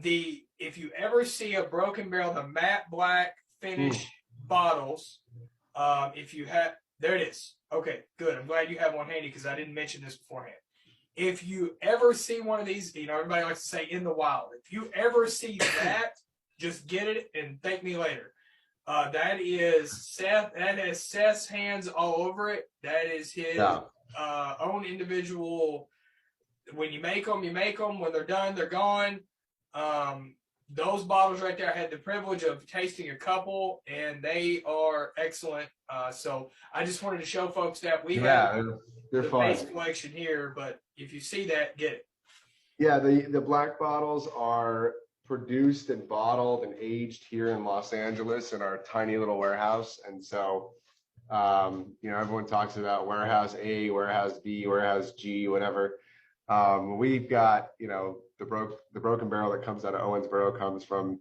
if you ever see a Broken Barrel, the matte black finish bottles, if you have, there it is. Okay, good. I'm glad you have one handy because I didn't mention this beforehand. If you ever see one of these, everybody likes to say in the wild. If you ever see that, just get it and thank me later. That is Seth. That has Seth's hands all over it. That is his own individual. When you make them, you make them. When they're done, they're gone. Those bottles right there, I had the privilege of tasting a couple, and they are excellent. So I just wanted to show folks that we have they're the fun. base collection here, but if you see that, get it. Yeah, the black bottles are produced and bottled and aged here in Los Angeles in our tiny little warehouse. And so, everyone talks about warehouse A, warehouse B, warehouse G, whatever. We've got, the Broken Barrel that comes out of Owensboro comes from,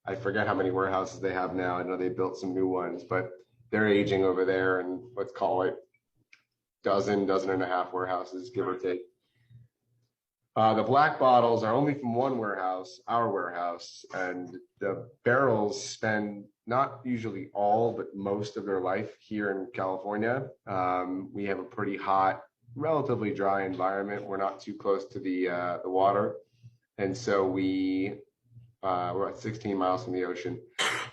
I forget how many warehouses they have now. I know they built some new ones, but they're aging over there, and let's call it dozen and a half warehouses, give or take. The black bottles are only from one warehouse, our warehouse, and the barrels spend not usually all, but most of their life here in California. We have a pretty hot, relatively dry environment. We're not too close to the water, and so we're at 16 miles from the ocean.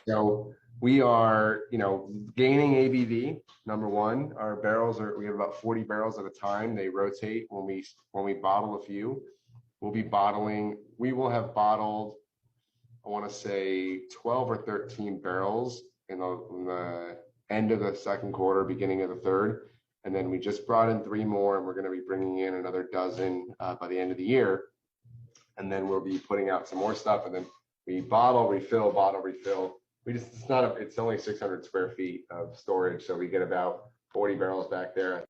So we are, gaining ABV. Number one, our barrels we have about 40 barrels at a time. They rotate when we bottle a few. We will have bottled, I want to say 12 or 13 barrels in the end of the second quarter, beginning of the third. And then we just brought in 3 more, and we're going to be bringing in another dozen by the end of the year. And then we'll be putting out some more stuff. And then we bottle, refill. It's only 600 square feet of storage. So we get about 40 barrels back there.